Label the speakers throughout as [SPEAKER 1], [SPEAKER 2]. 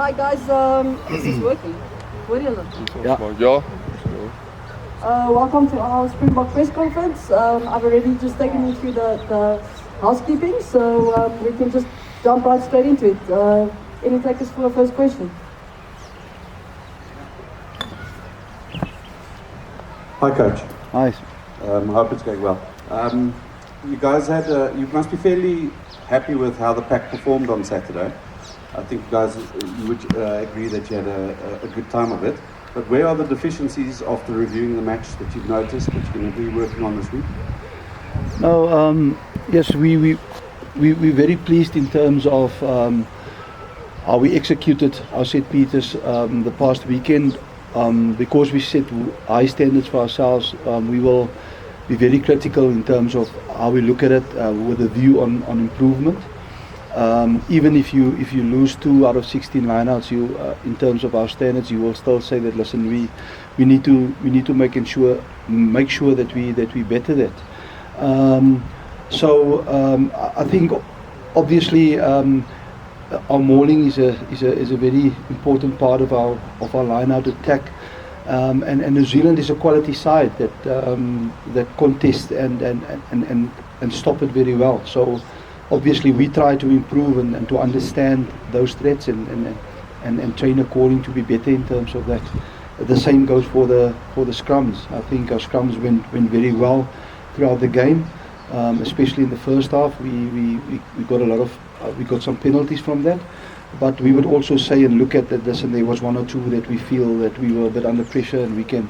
[SPEAKER 1] Hi guys, is this working? Where are you?
[SPEAKER 2] Ja.
[SPEAKER 1] Welcome to our Springbok press conference. I've already just taken you through the housekeeping, so we can just jump right straight into it. Any takers for the first question?
[SPEAKER 3] Hi, Coach.
[SPEAKER 4] Hi.
[SPEAKER 3] I hope it's going well. You guys had, you must be fairly happy with how the pack performed on Saturday. I think you guys, you would agree that you had a good time of it. But where are the deficiencies after reviewing the match that you've noticed that you're going to be working on this week?
[SPEAKER 4] No, yes, we're very pleased in terms of how we executed our set pieces the past weekend. Because we set high standards for ourselves, we will be very critical in terms of how we look at it with a view on improvement. Even if you lose 2 out of 16 lineouts, in terms of our standards, you will still say that listen, we need to make sure that we better that. I think obviously our mauling is a very important part of our lineout attack, and New Zealand is a quality side that contests and stop it very well. So obviously we try to improve and to understand those threats and train according to be better in terms of that. The same goes for the scrums. I think our scrums went very well throughout the game, especially in the first half. We got some penalties from that, but we would also say and look at that. Listen, there was 1 or 2 that we feel that we were a bit under pressure, and we can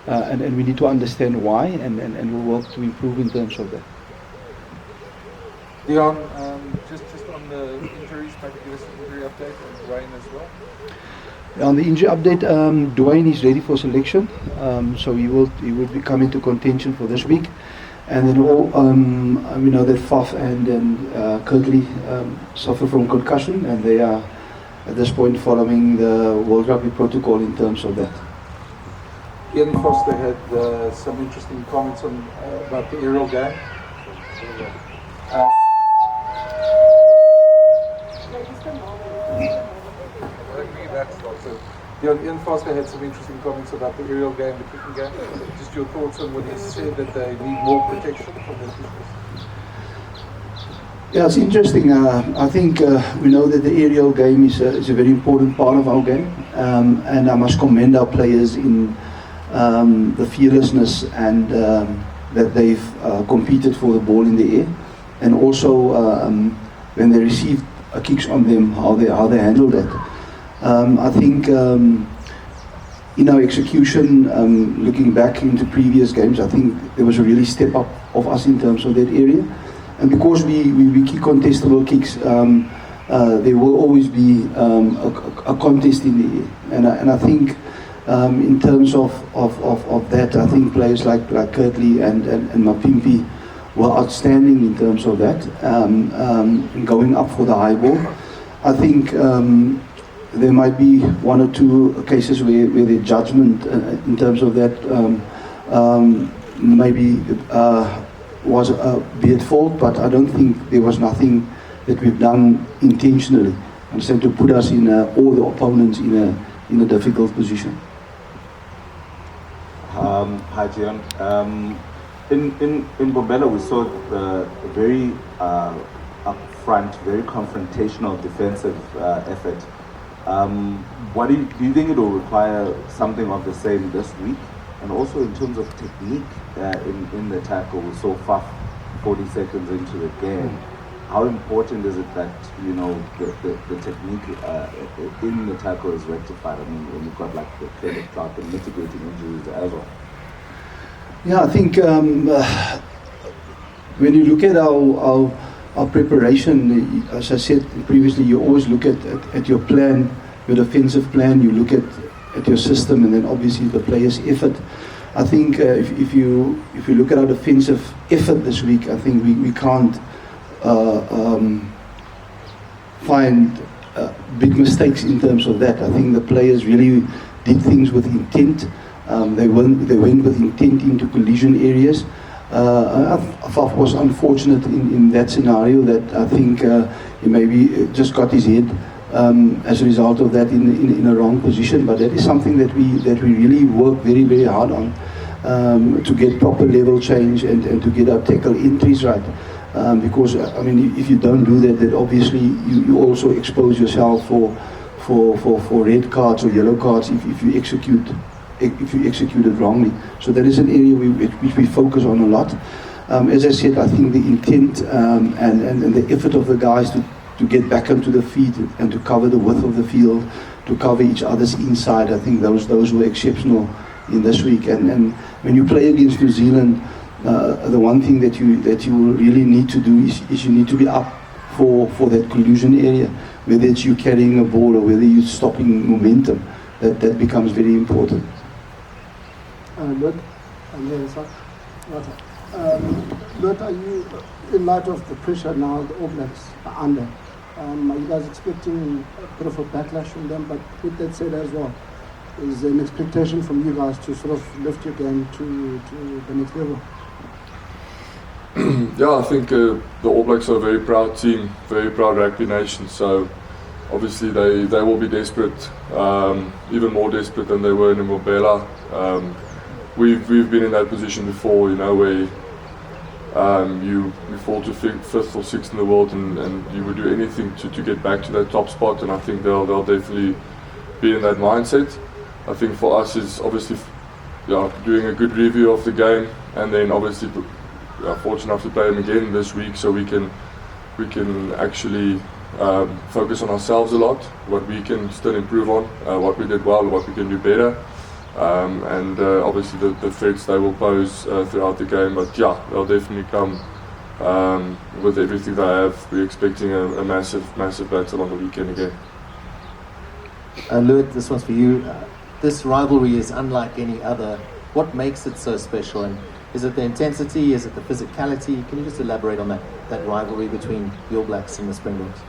[SPEAKER 4] and we need to understand why, and we'll work to improve in terms of that.
[SPEAKER 2] Deon, just on the injuries, maybe give us an injury update on Dwayne as well.
[SPEAKER 4] On the injury update, Dwayne is ready for selection, so he will be coming to contention for this week. And then we know that Faf and Kirtley suffer from concussion, and they are at this point following the World Rugby protocol in terms of that.
[SPEAKER 2] Ian Foster had some interesting comments about the aerial game. Ian Foster had some interesting comments about the aerial game, the kicking game. Just your thoughts on what he said, that they need more protection from the officials.
[SPEAKER 4] Yeah, it's interesting. I think we know that the aerial game is a very important part of our game, and I must commend our players in the fearlessness and that they've competed for the ball in the air, and also when they received kicks on them, how they handled it. I think in our execution, looking back into previous games, I think there was a really step up of us in terms of that area. And because we kick contestable kicks, there will always be a contest in the air. And I think in terms of that, I think players like Kirtley and Mapimpi were outstanding in terms of that, going up for the high ball. I think there might be 1 or 2 cases where the judgment in terms of that maybe was be at fault, but I don't think there was nothing that we've done intentionally, and to put us in all the opponents in a difficult position.
[SPEAKER 3] Hi, Deon. In Bombela, we saw the very upfront, very confrontational defensive effort. What do you think it will require something of the same this week? And also in terms of technique in the tackle, we saw Faf 40 seconds into the game. How important is it that the technique in the tackle is rectified? I mean, when you've got like the credit clock and mitigating injuries as well.
[SPEAKER 4] Yeah, I think when you look at our preparation, as I said previously, you always look at your plan, your defensive plan. You look at your system, and then obviously the players' effort. I think if you look at our defensive effort this week, I think we can't find big mistakes in terms of that. I think the players really did things with intent. They went with intent into collision areas. Faf was unfortunate in that scenario, that I think he maybe just got his head as a result of that in a wrong position. But that is something that we really work very, very hard on, to get proper level change and to get our tackle entries right. Because I mean, if you don't do that, then obviously you also expose yourself for red cards or yellow cards if you execute it wrongly. So that is an area which we focus on a lot. As I said, I think the intent and the effort of the guys to get back onto the feet and to cover the width of the field, to cover each other's inside, I think those were exceptional in this week. And when you play against New Zealand, the one thing that you really need to do is you need to be up for that collusion area, whether it's you carrying a ball or whether you're stopping momentum. That becomes very important.
[SPEAKER 5] Lood, Lood, are you, in light of the pressure now the All Blacks are under, are you guys expecting a bit of a backlash from them? But with that said as well, is there an expectation from you guys to sort of lift your game to the next level?
[SPEAKER 6] Yeah, I think the All Blacks are a very proud team, very proud rugby nation, so obviously they will be desperate, even more desperate than they were in Mobela. We've been in that position before, you know, where you fall to fifth or sixth in the world, and you would do anything to get back to that top spot, and I think they'll definitely be in that mindset. I think for us is obviously doing a good review of the game, and then obviously fortunate enough to play them again this week, so we can actually focus on ourselves a lot, what we can still improve on, what we did well, what we can do better, and obviously the threats they will pose throughout the game. But yeah, they'll definitely come with everything they have. We're expecting a massive battle on the weekend again.
[SPEAKER 7] Lood, this one's for you. This rivalry is unlike any other. What makes it so special? And is it the intensity? Is it the physicality? Can you just elaborate on that rivalry between the All Blacks and the Springboks?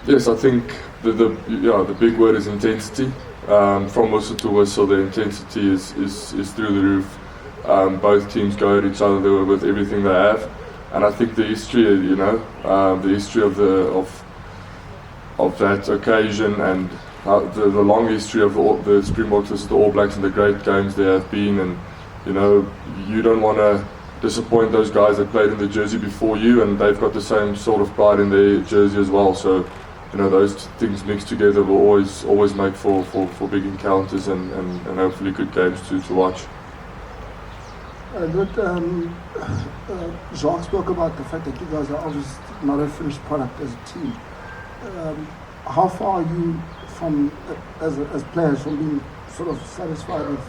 [SPEAKER 6] Yes, I think the big word is intensity. From whistle to whistle, the intensity is through the roof. Both teams go at each other with everything they have, and I think the history, the history of that occasion, and the long history of the Springboks versus the All Blacks and the great games there have been, and you don't want to disappoint those guys that played in the jersey before you, and they've got the same sort of pride in their jersey as well. So those things mixed together will always make for big encounters and hopefully good games to watch.
[SPEAKER 5] Jacques spoke about the fact that you guys are obviously not a finished product as a team. How far are you from, as players, from being sort of satisfied with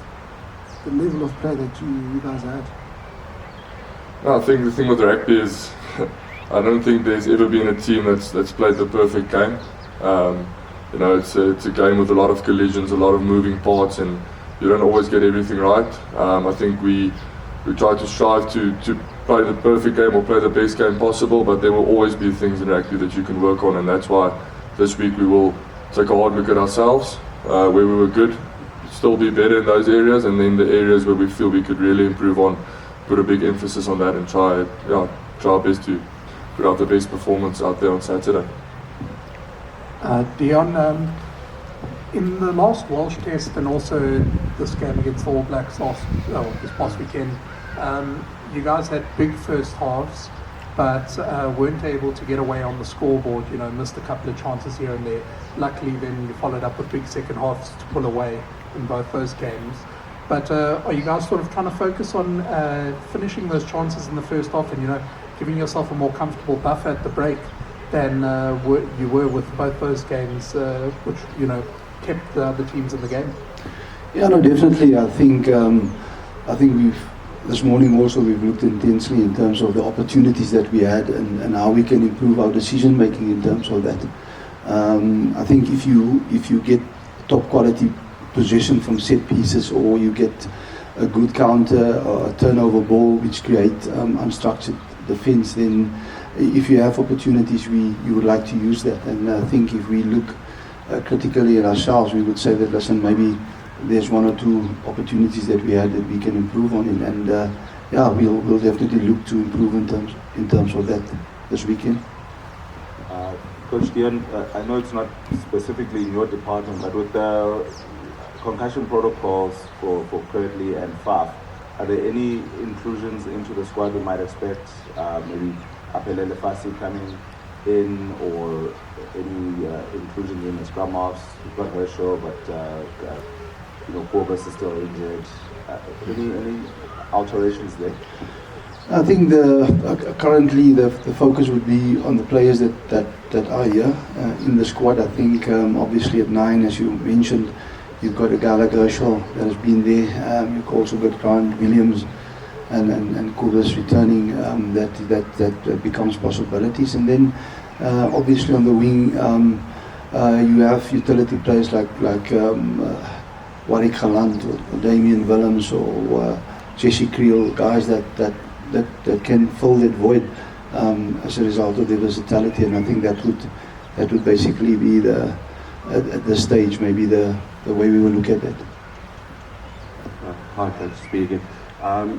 [SPEAKER 5] the level of play that you guys had?
[SPEAKER 6] No, I think the thing with rugby is I don't think there's ever been a team that's played the perfect game. It's a game with a lot of collisions, a lot of moving parts, and you don't always get everything right. I think we try to strive to play the perfect game or play the best game possible, but there will always be things in rugby that you can work on, and that's why this week we will take a hard look at ourselves, where we were good, still be better in those areas, and then the areas where we feel we could really improve on, put a big emphasis on that and try our best to put out the best performance out there on Saturday.
[SPEAKER 8] Deon, in the last Welsh test and also this game against the All Blacks this past weekend, you guys had big first halves, but weren't able to get away on the scoreboard, missed a couple of chances here and there. Luckily then you followed up with big second halves to pull away in both those games. But are you guys sort of trying to focus on finishing those chances in the first half and giving yourself a more comfortable buffer at the break than you were with both those games, which kept the other teams in the game?
[SPEAKER 4] Yeah, no, definitely. I think this morning also we've looked intensely in terms of the opportunities that we had and how we can improve our decision making in terms of that. I think if you get top quality possession from set pieces, or you get a good counter or a turnover ball which create unstructured defense, then if you have opportunities, you would like to use that. And I think if we look critically at ourselves, we would say that, listen, maybe there's one or two opportunities that we had that we can improve on, and we'll definitely look to improve in terms of that this weekend.
[SPEAKER 3] Coach Deon, I know it's not specifically in your department, but with the concussion protocols for Curtly and Faf, are there any intrusions into the squad we might expect? Maybe Apelele Fassi coming in, or any intrusions in the scrum halves? We've got Herschel, but Corbus is still injured. Any alterations there?
[SPEAKER 4] I think currently the focus would be on the players that are here in the squad. I think obviously at 9, as you mentioned, you've got a guy like Herschel that has been there. You've also got Grant Williams and Kobus returning. That becomes possibilities. And then obviously on the wing, you have utility players like Warwick Galant or Damien Willems or Jesse Creel, guys that can fill that void as a result of their versatility. And I think that would basically be at this stage maybe the way we will look at it.
[SPEAKER 9] Hi, Coach speaking.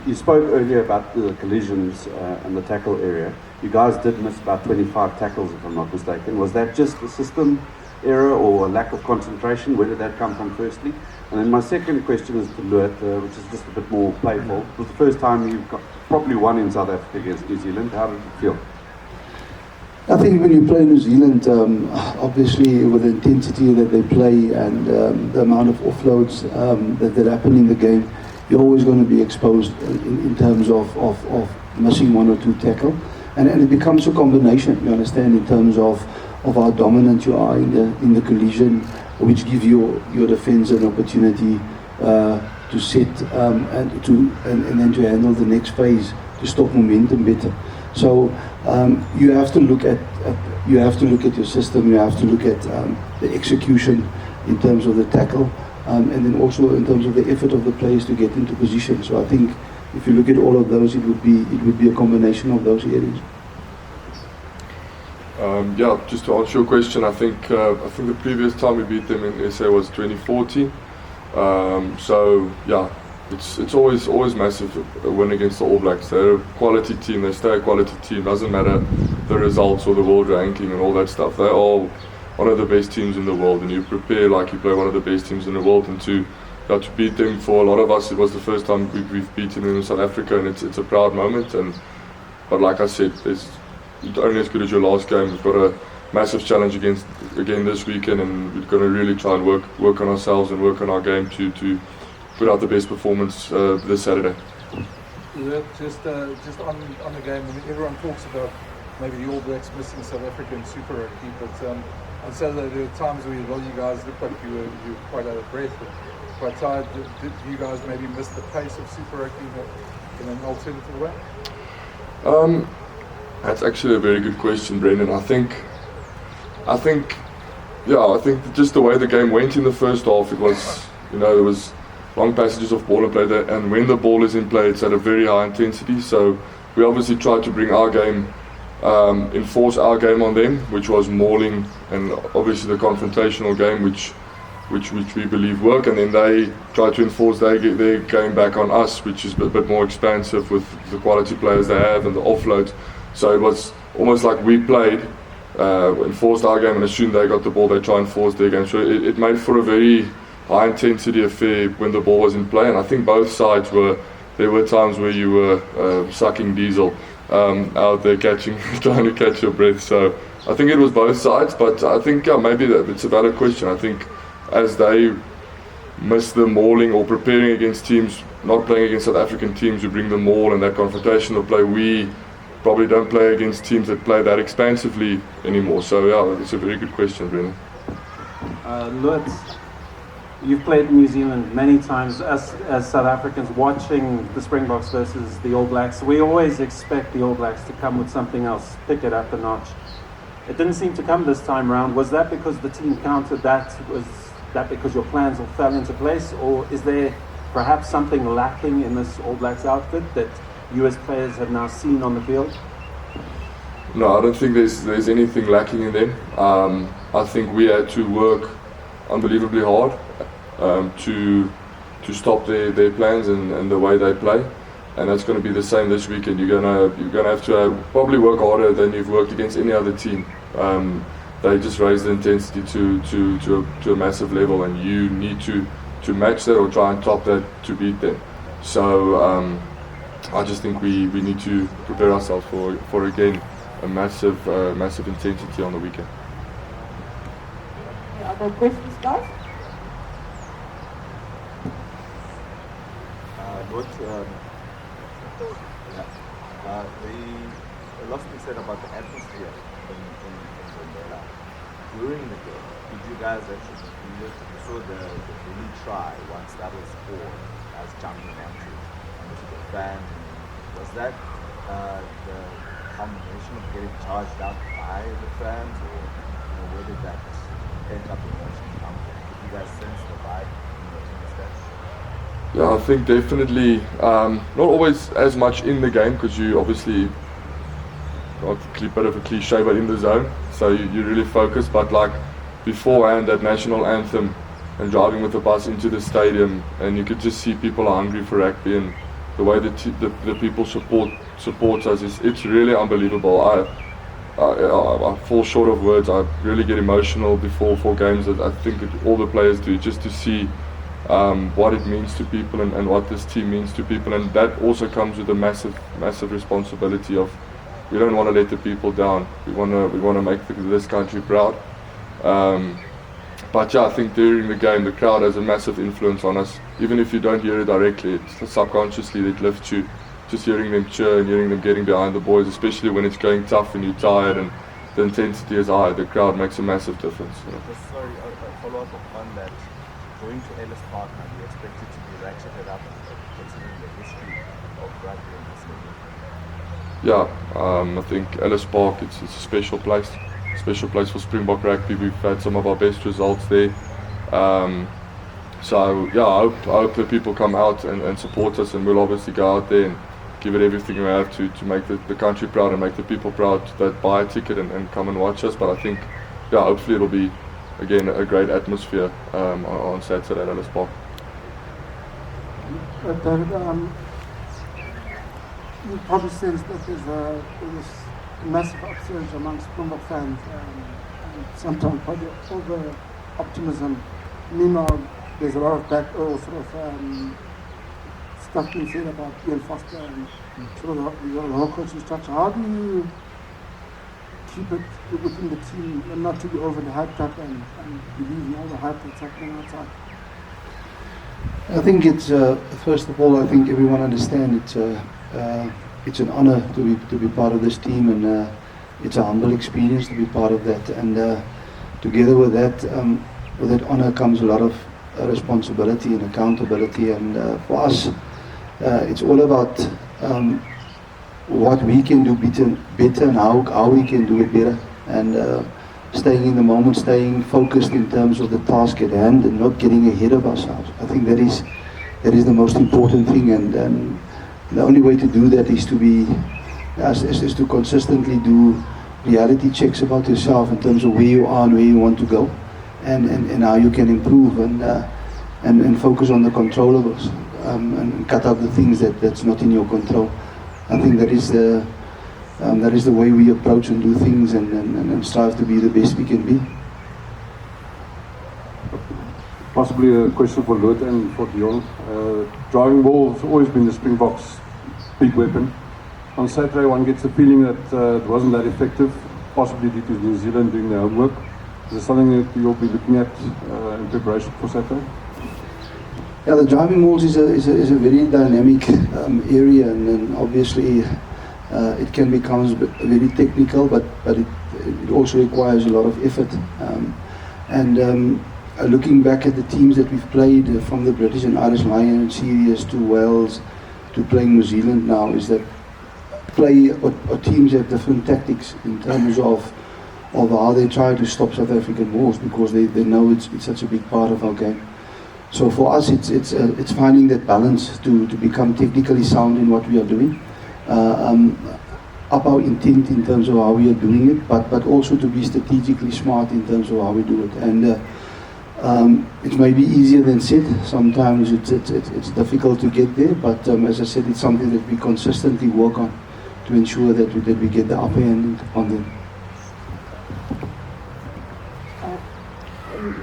[SPEAKER 9] You spoke earlier about the collisions and the tackle area. You guys did miss about 25 tackles, if I'm not mistaken. Was that just the system error or a lack of concentration? Where did that come from, firstly? And then my second question is to Lood, which is just a bit more playful. It was the first time you've probably won in South Africa against New Zealand. How did it feel?
[SPEAKER 4] I think when you play New Zealand, obviously with the intensity that they play and the amount of offloads that happen in the game, you're always going to be exposed in terms of missing one or two tackle, and it becomes a combination. You understand, in terms of how dominant you are in the collision, which give your defense an opportunity to set and then to handle the next phase, to stop momentum better. So you have to look at your system. You have to look at the execution in terms of the tackle, and then also in terms of the effort of the players to get into position. So I think if you look at all of those, it would be a combination of those areas.
[SPEAKER 6] Just to answer your question, I think the previous time we beat them in SA was 2014. It's always massive a win against the All Blacks. They're a quality team. They stay a quality team. Doesn't matter the results or the world ranking and all that stuff. They are one of the best teams in the world, and you prepare like you play one of the best teams in the world. And to beat them, for a lot of us, it was the first time we've beaten them in South Africa, and it's a proud moment. But like I said, you're only as good as your last game. We've got a massive challenge again this weekend, and we're going to really try and work on ourselves and work on our game to put out the best performance this Saturday.
[SPEAKER 2] Just on the game, I mean, everyone talks about maybe the All Blacks missing South African Super Rugby, but on Saturday there were times where you guys looked like you were quite out of breath, quite tired. Did you guys maybe miss the pace of Super Rugby in an alternative way?
[SPEAKER 6] That's actually a very good question, Brendan. I think just the way the game went in the first half, it was, there was long passages of ball and play there, and when the ball is in play, it's at a very high intensity. So we obviously tried to bring our game, enforce our game on them, which was mauling and obviously the confrontational game, which we believe work, and then they try to enforce their game back on us, which is a bit more expansive with the quality players they have and the offload. So it was almost like we played, enforced our game, and as soon as they got the ball, they try and force their game. So it made for a very high intensity affair when the ball was in play, and I think both sides there were times where you were sucking diesel out there trying to catch your breath. So I think it was both sides, but I think maybe it's a valid question. I think as they miss the mauling or preparing against teams, not playing against South African teams who bring the maul and that confrontational play, we probably don't play against teams that play that expansively anymore. So it's a very good question, really.
[SPEAKER 10] Lood, you've played New Zealand many times. As South Africans watching the Springboks versus the All Blacks, we always expect the All Blacks to come with something else, pick it up a notch. It didn't seem to come this time around. Was that because the team countered that? Was that because your plans all fell into place? Or is there perhaps something lacking in this All Blacks outfit that you as players have now seen on the field?
[SPEAKER 6] No, I don't think there's anything lacking in them. I think we had to work unbelievably hard to stop their plans and the way they play, and that's going to be the same this weekend. You're gonna have to probably work harder than you've worked against any other team they just raise the intensity to a massive level, and you need to match that or try and top that to beat them. So I just think we need to prepare ourselves for again a massive intensity on the weekend.
[SPEAKER 1] Any other questions, guys?
[SPEAKER 3] Lood, a lot's been said about the atmosphere in Mandela. During the game, did you guys actually feel it? You saw the really try once that was scored as jumping onto the fans. Was that the combination of getting charged up by the fans, or where did that pent-up emotion come from? Did you guys sense the vibe in the stage?
[SPEAKER 6] Yeah, I think definitely not always as much in the game, because you obviously got a bit of a cliche, but in the zone, so you really focus. But like beforehand, that national anthem and driving with the bus into the stadium, and you could just see people are hungry for rugby, and the way the people support us it's really unbelievable. I fall short of words. I really get emotional before games. That I think all the players do, just to see what it means to people and what this team means to people, and that also comes with a massive responsibility of, we don't want to let the people down. We want to make this country proud. But yeah, I think during the game the crowd has a massive influence on us. Even if you don't hear it directly, it's subconsciously it lifts you. Just hearing them cheer and hearing them getting behind the boys, especially when it's going tough and you're tired and the intensity is high, the crowd makes a massive difference.
[SPEAKER 3] Just sorry, a follow-up on that. Going to Ellis Park now, do you expect it to be ratcheted up considering the history of rugby in this league?
[SPEAKER 6] Yeah, I think Ellis Park, it's a special place for Springbok rugby. We've had some of our best results there. So yeah, I hope that people come out and support us, and we'll obviously go out there and give it everything we have to make the country proud and make the people proud that buy a ticket and come and watch us. But I think, yeah, hopefully it'll be again a great atmosphere on Saturday at Ellis Park.
[SPEAKER 5] David, you probably sense that there's a massive upsurge amongst Springbok fans, and sometimes probably over optimism. Meanwhile, there's a lot of stuff being said about Ian Foster and sort of the whole coaching structure. How do you keep it within the team and not to be overly hyped up and believe in all the hype that's happening outside?
[SPEAKER 4] I think it's first of all, I think everyone understands it's an honor to be part of this team, and it's a humble experience to be part of that. And together with that honor comes a lot of responsibility and accountability. And for us, it's all about what we can do better and how we can do it better, and staying in the moment, staying focused in terms of the task at hand, and not getting ahead of ourselves. I think that is the most important thing, and the only way to do that is to consistently do reality checks about yourself in terms of where you are and where you want to go, and how you can improve, and focus on the controllables, and cut out the things that's not in your control. I think that is the way we approach and do things, and strive to be the best we can be.
[SPEAKER 9] Possibly a question for Lood and for Deon. Driving ball has always been the Springboks' big weapon. On Saturday, one gets the feeling that it wasn't that effective, possibly due to New Zealand doing their homework. Is there something that you'll be looking at in preparation for Saturday?
[SPEAKER 4] Yeah, the driving balls is a very dynamic area, and obviously it can become very technical, but it also requires a lot of effort. Looking back at the teams that we've played, from the British and Irish Lion series to Wales to playing New Zealand now, is that teams have different tactics in terms of how they try to stop South African balls, because they know it's such a big part of our game. So for us, it's finding that balance to become technically sound in what we are doing, up our intent in terms of how we are doing it, but also to be strategically smart in terms of how we do it. And it may be easier than said. Sometimes it's difficult to get there, but as I said, it's something that we consistently work on to ensure that we get the upper hand on them.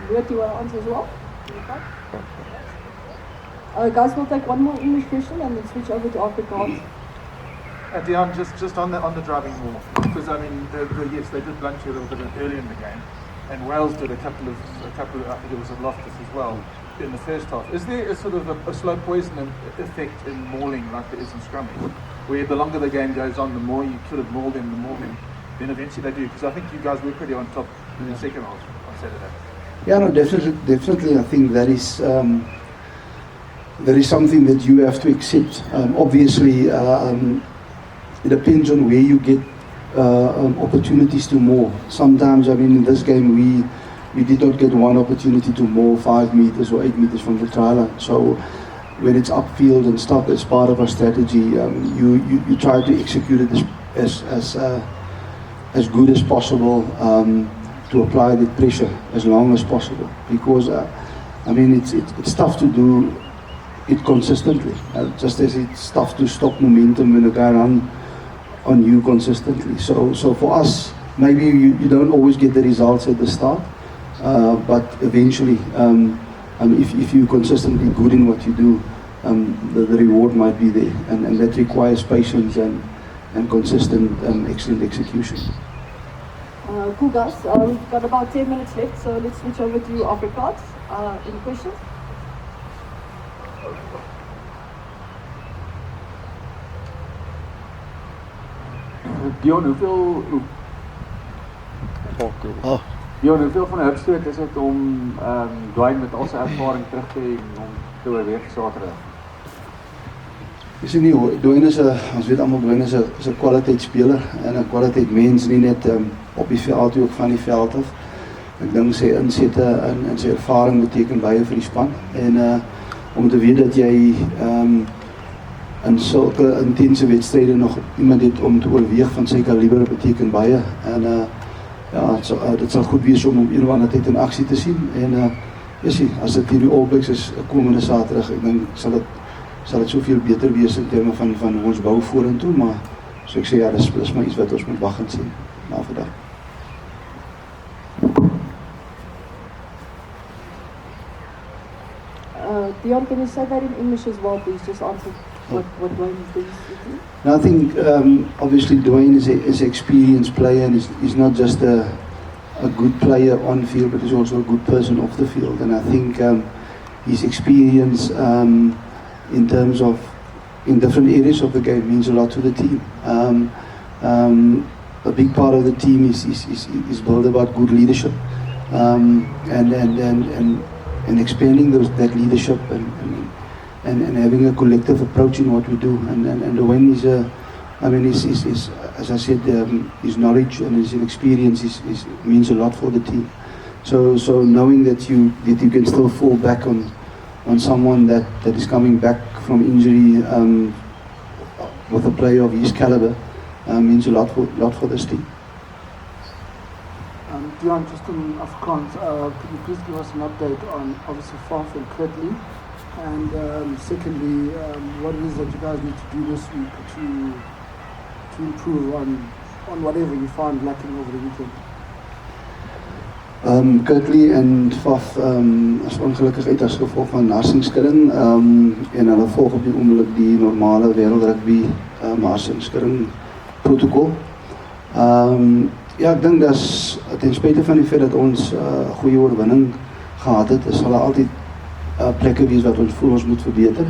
[SPEAKER 1] Lood, do you want to answer as well? Guys, we'll take one more English question and then switch over to Afrikaans.
[SPEAKER 2] Deon, just on the driving ball, because I mean, yes, they did blunt you a little bit early in the game, and Wales did a couple of I think it was at Loftus as well in the first half. Is there a sort of a slow poison effect in mauling like there is in scrumming, where the longer the game goes on, the more you sort of maul them, then eventually they do? Because I think you guys were pretty on top in the second half on Saturday.
[SPEAKER 4] Yeah, no, definitely. I think that is something that you have to accept. Obviously, it depends on where you get opportunities to maul. Sometimes, I mean, in this game, we did not get one opportunity to maul 5 meters or 8 meters from the try line. So when it's upfield and stuff, as part of our strategy, you try to execute it as good as possible. To apply the pressure as long as possible, because I mean it's tough to do it consistently, just as it's tough to stop momentum when a guy runs on you consistently. So for us, maybe you don't always get the results at the start, but eventually, if you're consistently good in what you do, the reward might be there, and that requires patience and consistent excellent execution.
[SPEAKER 1] Cool guys, we've got about 10 minutes left, so let's switch over to Afrikaans. Any questions?
[SPEAKER 11] Deon, hoeveel van 'n hupstoot is dit om Dwayne met al sy ervaring terug te hê om te oorweeg Saterdag?
[SPEAKER 4] Is nie, Dwayne ons weet almal Dwayne is 'n kwaliteitsspeler en 'n kwaliteitmens, nie net op die veld, ook van die veld af. Ek dink sy insette en sy ervaring beteken baie vir die span, en om te weet dat jy in sulke intense wedstryde nog iemand het om te oorweeg van sy kaliber beteken baie, en ja, dit sal goed wees om een of ander tyd in aksie te sien, en as dit hier die All Blacks is komende Saterdag, ek dink sal dit soveel beter wees in terme van ons bou vorentoe, maar so ek sê, ja, dis maar iets wat ons moet wag en sien na vandag.
[SPEAKER 1] Deon, can you say that in English as well, please? Just answer what Dwayne brings with you.
[SPEAKER 4] Now, I think obviously Dwayne is an experienced player, and he's not just a good player on field, but he's also a good person off the field. And I think his experience in terms of in different areas of the game means a lot to the team. A big part of the team is built about good leadership, and expanding that leadership and having a collective approach in what we do. And Dwayne is as I said, his knowledge and his experience means a lot for the team. So knowing that you can still fall back on someone that is coming back from injury with a player of his caliber means a lot for this team.
[SPEAKER 5] Deon, just in Afrikaans, could you please give us an update on obviously Faf and Kirtley, and secondly, what it is that you guys need to do this week to improve on whatever you found lacking over the weekend?
[SPEAKER 4] Kirtley en Faf is ongelukkig uit as gevolg van harsingskudding, en hulle volg op die oomblik die normale wêreldrugby harsingskudding protokol. Ja, ek dink dat ten spyte van die feit dat ons goeie oorwinning gehad het, is hulle altyd plekke wees wat ons voel ons moet verbeter,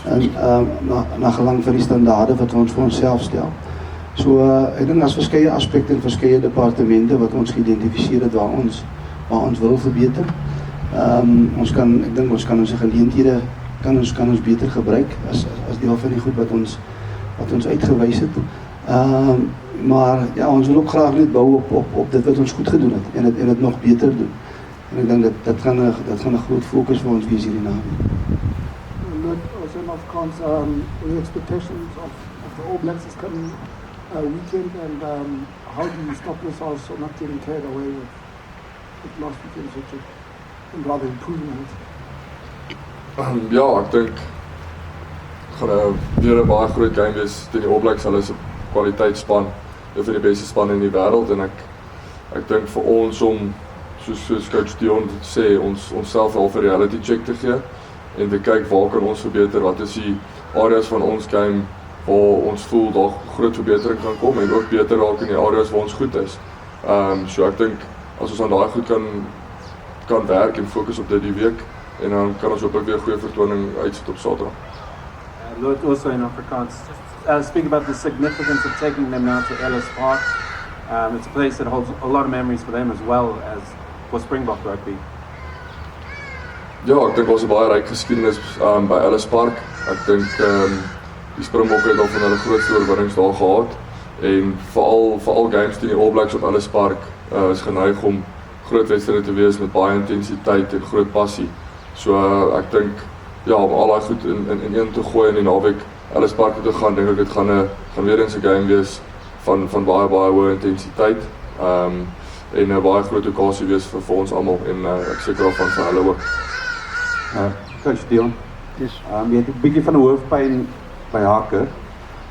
[SPEAKER 4] en na gelang van die standaarde wat ons vir onsself stel. So ek dink daar's verskeie aspekte en verskeie departemente wat ons geïdentifiseer het waar ons wil verbeter. Ek dink ons kan ons geleenthede kan ons beter gebruik as deel van die goed wat ons uitgewys het. Maar ja, ons wil ook graag net bou op dit wat ons goed gedoen het en dit nog beter doen. En ek dink dat gaan 'n groot fokus vir ons wees hierdie naweek.
[SPEAKER 5] Lood, also in Afrikaans, the expectations of the All Blacks is coming weekend, and how do you stop yourselves from not getting carried away with last weekend's victory and rather improving on it?
[SPEAKER 6] Ja, ek dink gaan weer 'n baie groot game wees teen die All Blacks. Hulle is 'n kwaliteitsspan, een van die beste spanne in die wêreld, en ek dink vir ons om soos coach Deon sê, onsself al 'n reality check te gee en te kyk waar kan ons verbeter, wat is die areas van ons game waar ons voel daar groot verbetering kan kom en ook beter raak in die areas waar ons goed is. So ek dink as ons aan daai goed kan werk en fokus op dit die week en dan kan ons hopelik weer 'n goeie vertoning uitsit op Saterdag.
[SPEAKER 10] Lood, also in Afrikaans, speak about the significance of taking them now to Ellis Park. It's a place that holds a lot of memories for them as well as for Springbok rugby.
[SPEAKER 6] Ja, ek dink ons het baie ryk geskiedenis by Ellis Park. Ek dink die Springbokke het al van hulle grootste oorwinnings daar gehad en veral games teen die All Blacks op Ellis Park is geneig om groot wedstryde te wees met baie intensiteit en groot passie. So ek dink ja, om al daai goed in een te gooi in die naweek Ellis Park toe te gaan, dink ek dit gaan weer eens 'n game wees van baie hoë intensiteit en 'n baie groot okasie wees vir ons almal en ek seker daarvan vir hulle ook.
[SPEAKER 9] Coach Deon,
[SPEAKER 4] Yes.
[SPEAKER 9] jy het 'n bietjie van 'n hoofpyn by Jager,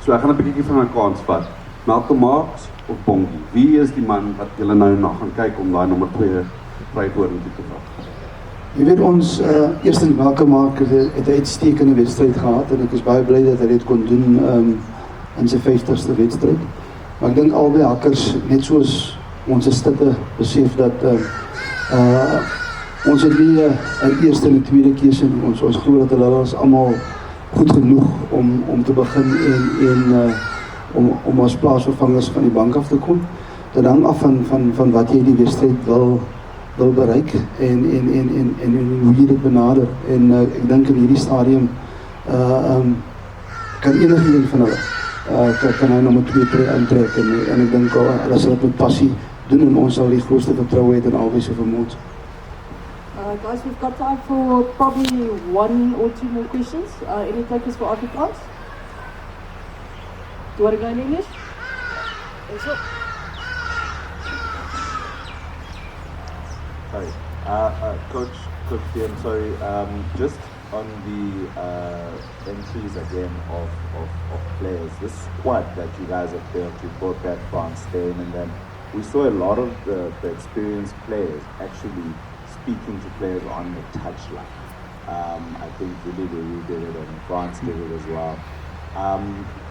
[SPEAKER 9] so ek gaan 'n bietjie van 'n kans vat. Malcolm Marx of Bongie, wie is die man wat julle nou na gaan kyk om daai nommer 2 vryhoring te vat?
[SPEAKER 4] Jy weet ons eerste Malcolm Marx het 'n uitstekende wedstryd gehad en ek is baie bly dat hy dit kon doen in sy 50ste wedstryd. Maar ek dink albei hakkers, net soos ons stutte besef dat ons het nie 'n eerste en 'n tweede keuse nie. Ons glo dat hulle is almal goed genoeg om te begin en om as plaasvervangers van die bank af te kom. Dit hang af van wat jy die wedstryd wil bereik en hoe jy dit benader. En ek dink in hierdie stadium kan enige een van hulle kan hy nommer 2 aantrek en ek dink hulle sal dit met passie doen en ons sal die grootste vertroue hê in albei se vermoë.
[SPEAKER 1] Guys, we've got time for probably 1 or 2 more questions. Any takers for Afrikaans? Do you want to go in English? Yes,
[SPEAKER 3] Sorry, Coach Deon, sorry, just on the entries again of players, this squad that you guys have built, you brought back Van Steen, and then we saw a lot of the experienced players actually speaking to players on the touchline. I think Willie did it and France did it as well.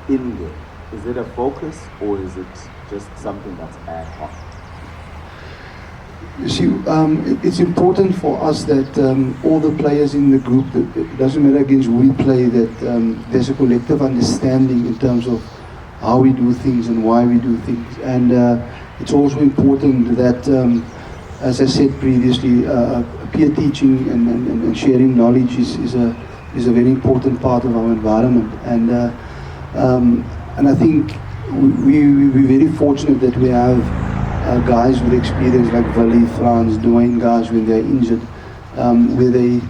[SPEAKER 3] In game, is it a focus or is it just something that's ad hoc?
[SPEAKER 4] You see, it's important for us that all the players in the group, it doesn't matter against who we play, that there's a collective understanding in terms of how we do things and why we do things. And it's also important that, as I said previously, peer teaching and sharing knowledge is a very important part of our environment. And I think we're very fortunate that we have guys with experience like Vali, Frans, Deon guys when they're injured, where they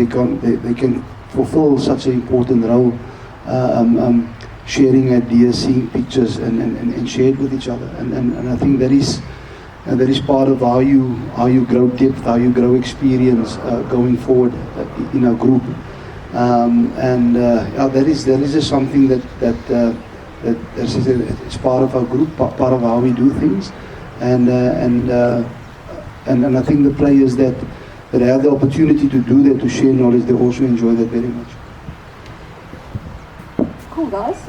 [SPEAKER 4] can fulfill such an important role, sharing ideas, seeing pictures, and share it with each other. And I think that is part of how you grow depth, how you grow experience going forward in our group. That is just something that it's part of our group, part of how we do things. And I think the players that have the opportunity to do that, to share knowledge, they also enjoy that very much.
[SPEAKER 1] Cool, guys.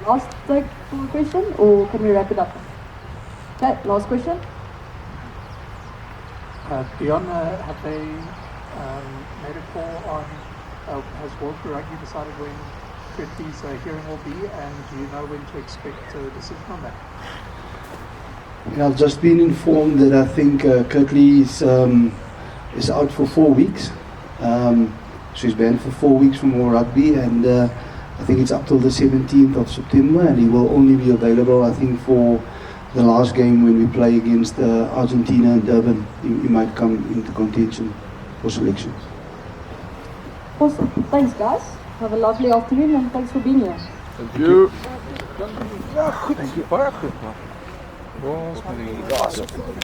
[SPEAKER 1] Last take for a question, or can we wrap it up? Okay, last question.
[SPEAKER 8] Deon, have they made a call on, has World Rugby decided when Kirti's hearing will be, and do you know when to expect a decision on that?
[SPEAKER 4] Yeah, I've just been informed that I think Kirtley is out for 4 weeks. She's banned for 4 weeks from World Rugby, and I think it's up till the 17th of September, and he will only be available, I think, for the last game when we play against Argentina and Durban. He might come into contention for selection.
[SPEAKER 1] Awesome. Thanks, guys. Have a lovely afternoon, and thanks for being here.
[SPEAKER 6] Thank you.
[SPEAKER 2] Ja, goed. Thank you. Baie goed, man. Ons moet die